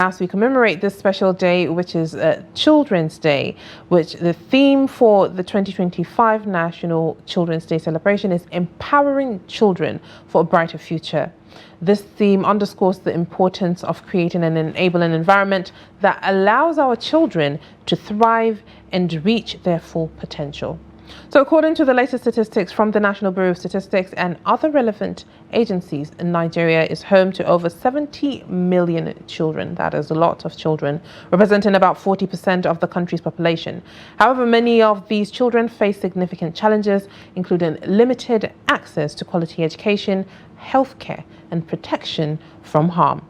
As we commemorate this special day, which is Children's Day, which the theme for the 2025 National Children's Day celebration is empowering children for a brighter future. This theme underscores the importance of creating an enabling environment that allows our children to thrive and reach their full potential. So according to the latest statistics from the National Bureau of Statistics and other relevant agencies, Nigeria is home to over 70 million children. That is a lot of children, representing about 40% of the country's population. However, many of these children face significant challenges, including limited access to quality education, healthcare, and protection from harm.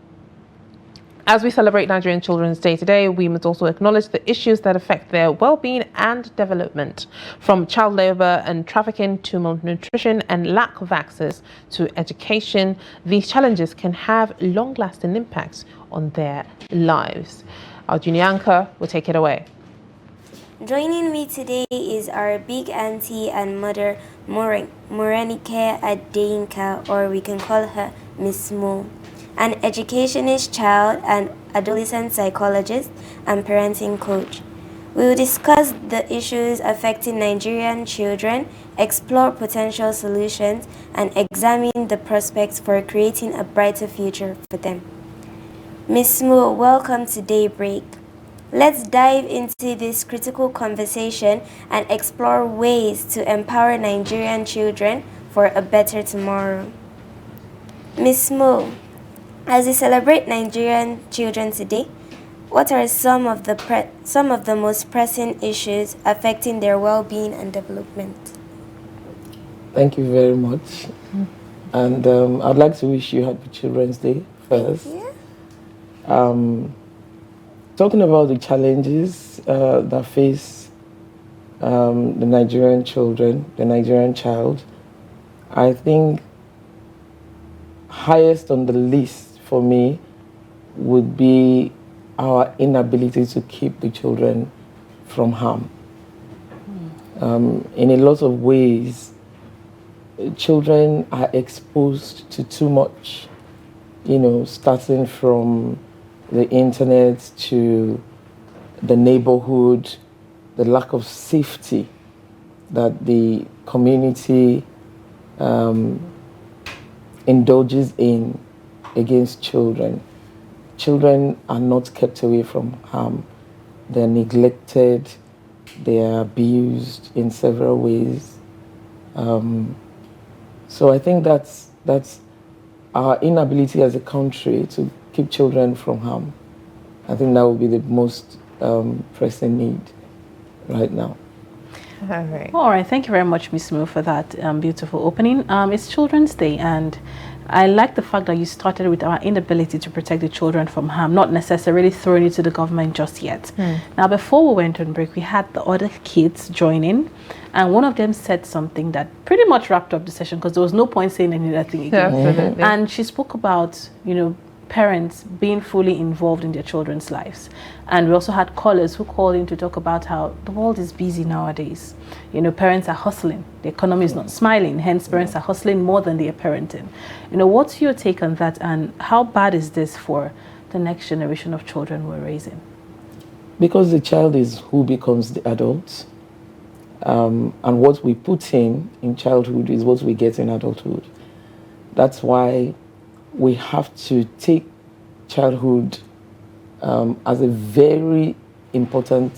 As we celebrate Nigerian Children's Day today, we must also acknowledge the issues that affect their well-being and development, from child labor and trafficking to malnutrition and lack of access to education. These challenges can have long-lasting impacts on their lives. Our junior anchor will take it away. Joining me today is our big auntie and mother, Moronike Adeyinka, or we can call her Miss Mo, an educationist, child and adolescent psychologist and parenting coach. We will discuss the issues affecting Nigerian children, explore potential solutions, and examine the prospects for creating a brighter future for them. Ms. Mo, welcome to Daybreak. Let's dive into this critical conversation and explore ways to empower Nigerian children for a better tomorrow. Ms. Mo, as we celebrate Nigerian children today, what are some of the most pressing issues affecting their well-being and development? Thank you very much. And I'd like to wish you Happy Children's Day first. Talking about the challenges that face the Nigerian children, the Nigerian child, I think highest on the list for me would be our inability to keep the children from harm. In a lot of ways, children are exposed to too much, starting from the internet to the neighborhood, the lack of safety that the community indulges in against children. Children are not kept away from harm. They're neglected, they are abused in several ways. So I think that's our inability as a country to keep children from harm. I think that would be the most pressing need right now. All right. Thank you very much, Ms. Mo, for that beautiful opening. It's Children's Day, and I like the fact that you started with our inability to protect the children from harm, not necessarily throwing it to the government just yet. Now, before we went on break, we had the other kids join in, and one of them said something that pretty much wrapped up the session because there was no point saying any other thing again. Absolutely. And she spoke about, parents being fully involved in their children's lives. And we also had callers who called in to talk about how the world is busy nowadays. Parents are hustling. The economy is not smiling. Hence, parents are hustling more than they are parenting. What's your take on that, and how bad is this for the next generation of children we're raising? Because the child is who becomes the adult. And what we put in childhood is what we get in adulthood. That's why we have to take childhood as a very important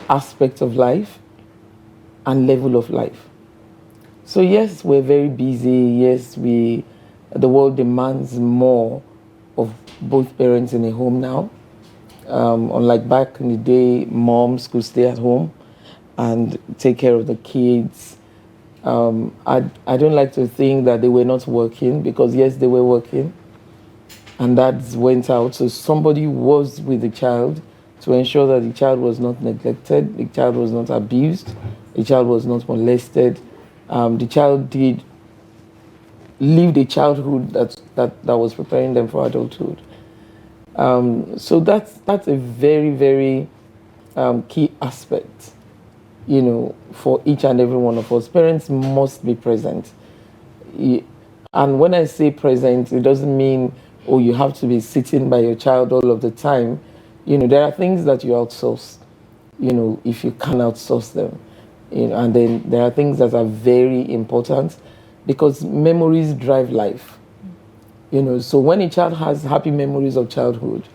aspect of life and level of life. So yes, we're very busy. Yes, the world demands more of both parents in a home now. Unlike back in the day, moms could stay at home and take care of the kids. I don't like to think that they were not working, because yes, they were working, and dads went out. So somebody was with the child to ensure that the child was not neglected, the child was not abused, the child was not molested. The child did live the childhood that was preparing them for adulthood. So that's a very, very key aspect. For each and every one of us. Parents must be present. And when I say present, it doesn't mean or you have to be sitting by your child all of the time. There are things that you outsource, if you can outsource them. And then there are things that are very important because memories drive life. So when a child has happy memories of childhood,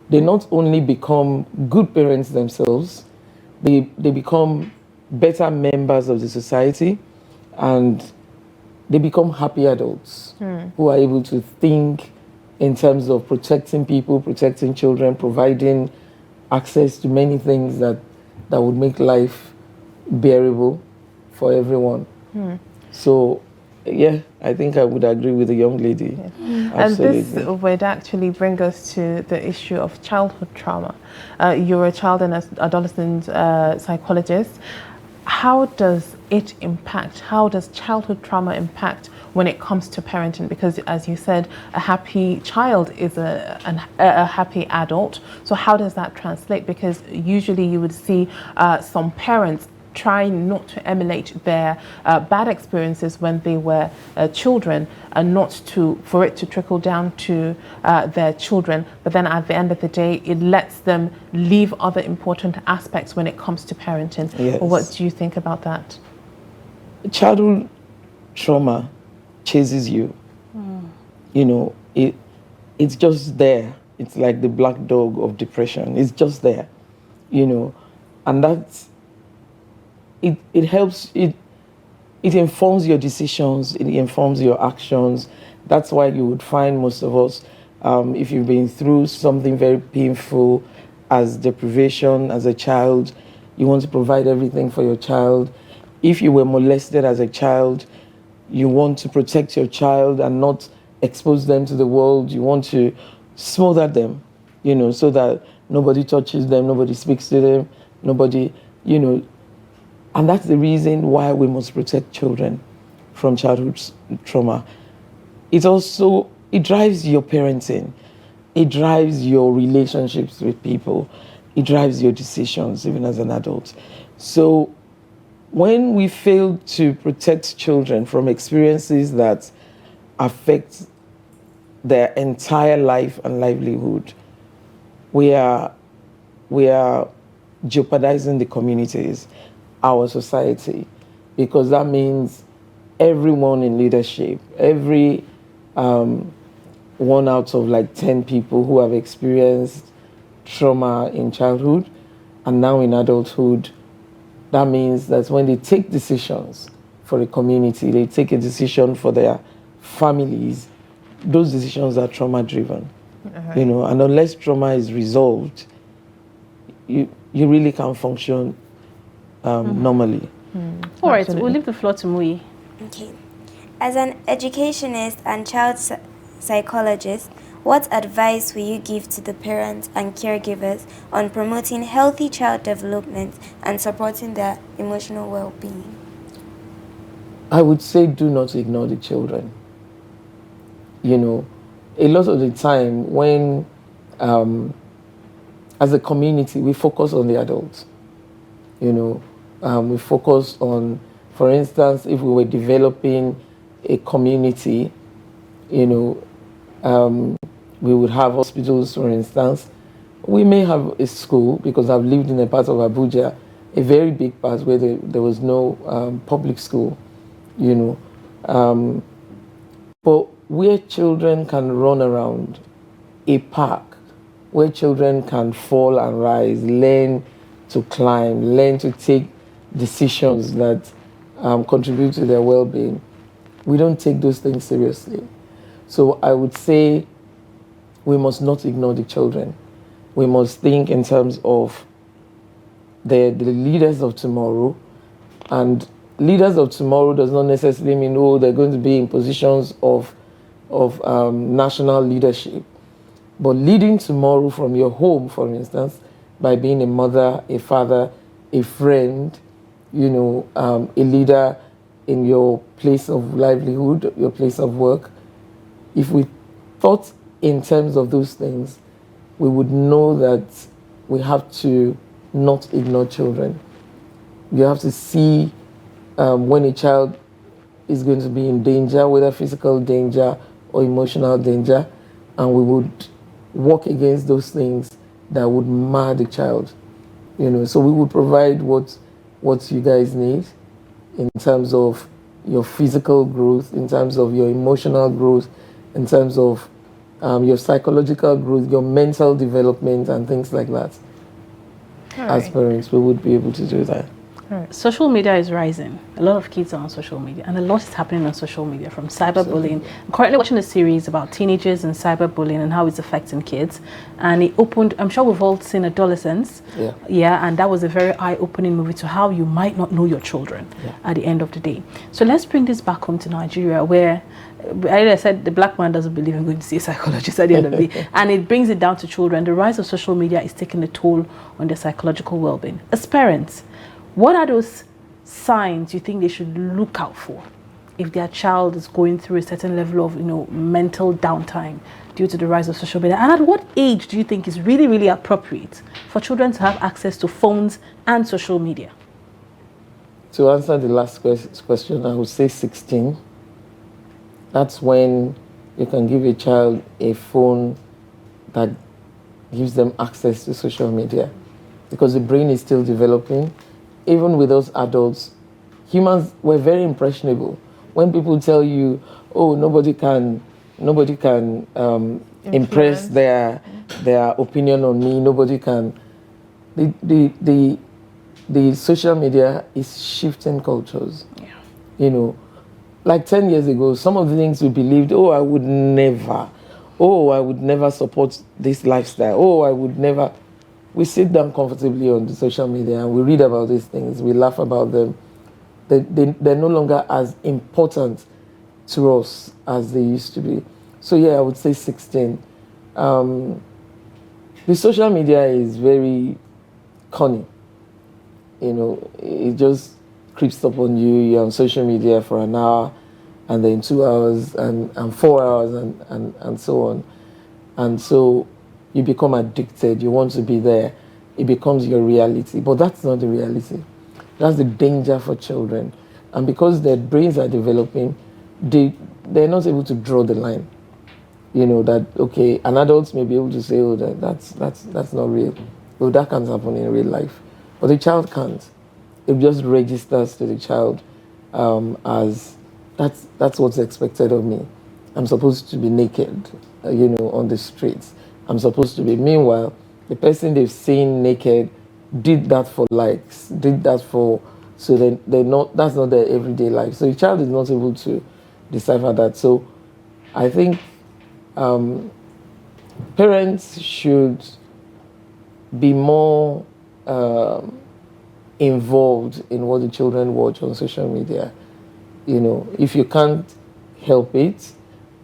they not only become good parents themselves, they become better members of the society, and they become happy adults who are able to think in terms of protecting people, protecting children, providing access to many things that would make life bearable for everyone. So, yeah, I think I would agree with the young lady. Absolutely. And this would actually bring us to the issue of childhood trauma. You're a child and adolescent psychologist. How does it impact? How does childhood trauma impact when it comes to parenting? Because, as you said, a happy child is a happy adult. So how does that translate? Because usually you would see some parents trying not to emulate their bad experiences when they were children, and not for it to trickle down to their children. But then at the end of the day, it lets them leave other important aspects when it comes to parenting. Yes. What do you think about that? Childhood trauma chases you. It's just there. It's like the black dog of depression. It's just there, and that's it helps, it informs your decisions, it informs your actions. That's why you would find most of us, if you've been through something very painful as deprivation as a child, you want to provide everything for your child. If you were molested as a child, you want to protect your child and not expose them to the world. You want to smother them, so that nobody touches them, nobody speaks to them, nobody, and that's the reason why we must protect children from childhood trauma. It drives your parenting. It drives your relationships with people. It drives your decisions, even as an adult. So when we fail to protect children from experiences that affect their entire life and livelihood, we are jeopardizing the communities, our society, because that means everyone in leadership, every one out of like 10 people who have experienced trauma in childhood and now in adulthood, that means that when they take decisions for a community, they take a decision for their families, those decisions are trauma driven. And unless trauma is resolved, you really can't function normally. All right, we'll leave the floor to Mui. Okay. As an educationist and child psychologist, what advice will you give to the parents and caregivers on promoting healthy child development and supporting their emotional well-being? I would say do not ignore the children. A lot of the time when, as a community, we focus on the adults. We focus on, for instance, if we were developing a community, we would have hospitals, for instance. We may have a school, because I've lived in a part of Abuja, a very big part where there was no public school, but where children can run around, a park, where children can fall and rise, learn to climb, learn to take decisions that contribute to their well-being. We don't take those things seriously. So I would say we must not ignore the children. We must think in terms of the leaders of tomorrow. And leaders of tomorrow does not necessarily mean, they're going to be in positions of national leadership. But leading tomorrow from your home, for instance, by being a mother, a father, a friend, a leader in your place of livelihood, your place of work. If we thought in terms of those things, we would know that we have to not ignore children. You have to see when a child is going to be in danger, whether physical danger or emotional danger, and we would work against those things that would mar the child. So we would provide what you guys need in terms of your physical growth, in terms of your emotional growth, in terms of your psychological growth, your mental development, and things like that. As parents, we would be able to do that. Social media is rising. A lot of kids are on social media, and a lot is happening on social media, from cyberbullying. I'm currently watching a series about teenagers and cyberbullying and how it's affecting kids. And it opened, I'm sure we've all seen Adolescents. Yeah, and that was a very eye-opening movie to how you might not know your children at the end of the day. So let's bring this back home to Nigeria, where I said the black man doesn't believe in going to see a psychologist at the end of the day. And it brings it down to children. The rise of social media is taking a toll on their psychological well-being. As parents, what are those signs you think they should look out for if their child is going through a certain level of, mental downtime due to the rise of social media? And at what age do you think is really, really appropriate for children to have access to phones and social media? To answer the last question, I would say 16. That's when you can give a child a phone that gives them access to social media, because the brain is still developing. Even with us adults, humans, we're very impressionable. When people tell you, oh, nobody can impress their opinion on me, nobody can. The social media is shifting cultures. Like 10 years ago, some of the things we believed, I would never support this lifestyle, I would never. We sit down comfortably on the social media and we read about these things, we laugh about them. They're no longer as important to us as they used to be. So I would say 16. The social media is very cunning. It just creeps up on you. You're on social media for an hour, and then 2 hours, and 4 hours, and so on. And so you become addicted, you want to be there, it becomes your reality. But that's not the reality. That's the danger for children. And because their brains are developing, they're not able to draw the line. That, okay, an adult may be able to say, that's not real. Well, that can't happen in real life. But the child can't. It just registers to the child as, that's what's expected of me. I'm supposed to be naked, on the streets. I'm supposed to be. Meanwhile, the person they've seen naked did that for likes, so they're not, that's not their everyday life. So the child is not able to decipher that. So I think parents should be more involved in what the children watch on social media. If you can't help it,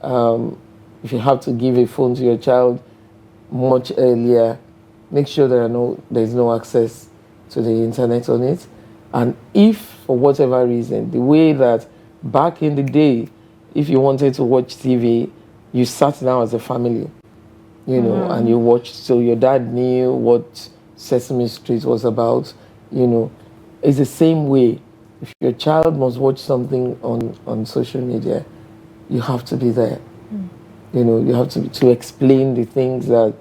if you have to give a phone to your child much earlier, make sure there's no access to the internet on it. And if, for whatever reason, the way that back in the day, if you wanted to watch TV, you sat down as a family, and you watched, so your dad knew what Sesame Street was about, It's the same way. If your child must watch something on social media, you have to be there. You have to explain the things that,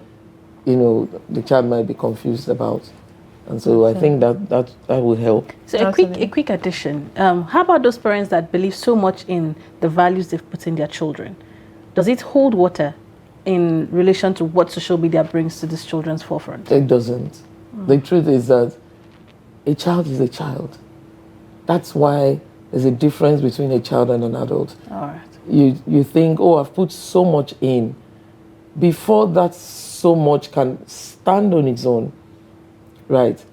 the child might be confused about. And so I think that will help. So a quick addition. How about those parents that believe so much in the values they've put in their children? Does it hold water in relation to what social media brings to these children's forefront? It doesn't. The truth is that a child is a child. That's why there's a difference between a child and an adult. All right. You think, I've put so much in. Before that so much can stand on its own, right?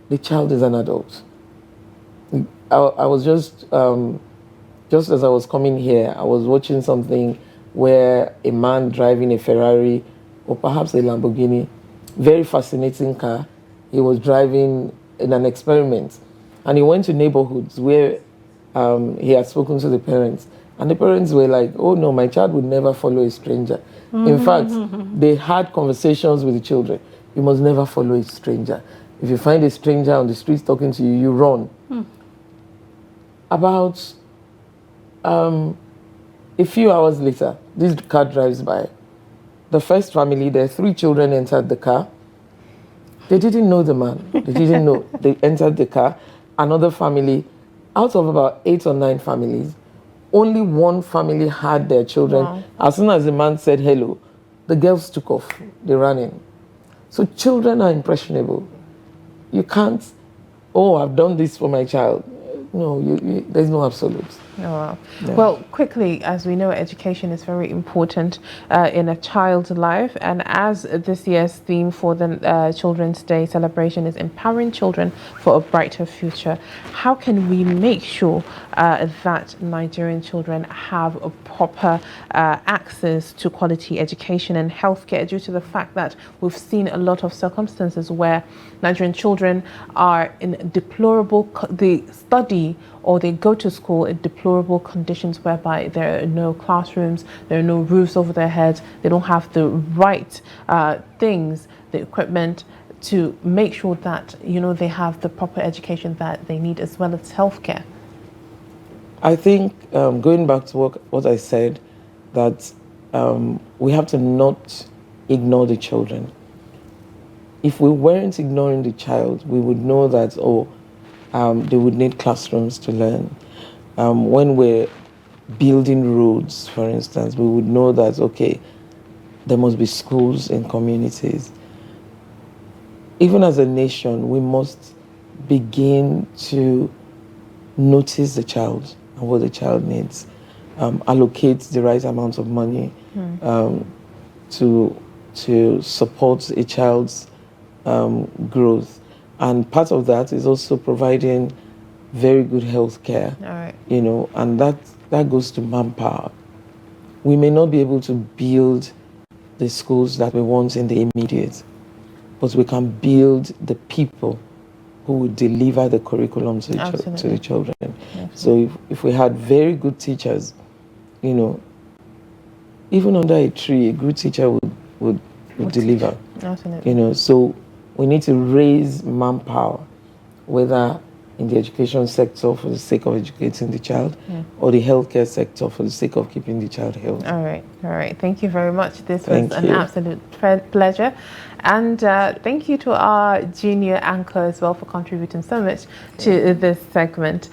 The child is an adult. I was just as I was coming here, I was watching something where a man driving a Ferrari or perhaps a Lamborghini, very fascinating car, he was driving in an experiment. And he went to neighborhoods where he had spoken to the parents. And the parents were like, oh no, my child would never follow a stranger. In fact, they had conversations with the children. You must never follow a stranger. If you find a stranger on the streets talking to you, you run. About a few hours later, this car drives by. The first family, their 3 children entered the car. They didn't know the man. They didn't know. They entered the car. Another family, out of about 8 or 9 families, only 1 family had their children. Wow. As soon as the man said hello, the girls took off. They ran in. So children are impressionable. You can't, oh, I've done this for my child. No, there's no absolute. Oh, wow. Yeah. Well, quickly, as we know, education is very important in a child's life. And as this year's theme for the Children's Day celebration is empowering children for a brighter future, how can we make sure that Nigerian children have a proper access to quality education and healthcare, due to the fact that we've seen a lot of circumstances where Nigerian children are in deplorable, they study or they go to school in deplorable conditions, whereby there are no classrooms, there are no roofs over their heads, they don't have the right things, the equipment, to make sure that, you know, they have the proper education that they need, as well as healthcare. I think, going back to what I said, that we have to not ignore the children. If we weren't ignoring the child, we would know that, they would need classrooms to learn. When we're building roads, for instance, we would know that, okay, there must be schools in communities. Even as a nation, we must begin to notice the child and what the child needs, allocate the right amount of money to support a child's growth. And part of that is also providing very good health care. All right. You know, and that goes to manpower. We may not be able to build the schools that we want in the immediate, but we can build the people who will deliver the curriculum to the children. Absolutely. So if we had very good teachers, you know, even under a tree, a good teacher would deliver. Absolutely. You know, so we need to raise manpower, whether in the education sector for the sake of educating the child, or the healthcare sector for the sake of keeping the child healthy. All right. Thank you very much. This was an absolute pleasure. And thank you to our junior anchor as well for contributing so much to this segment.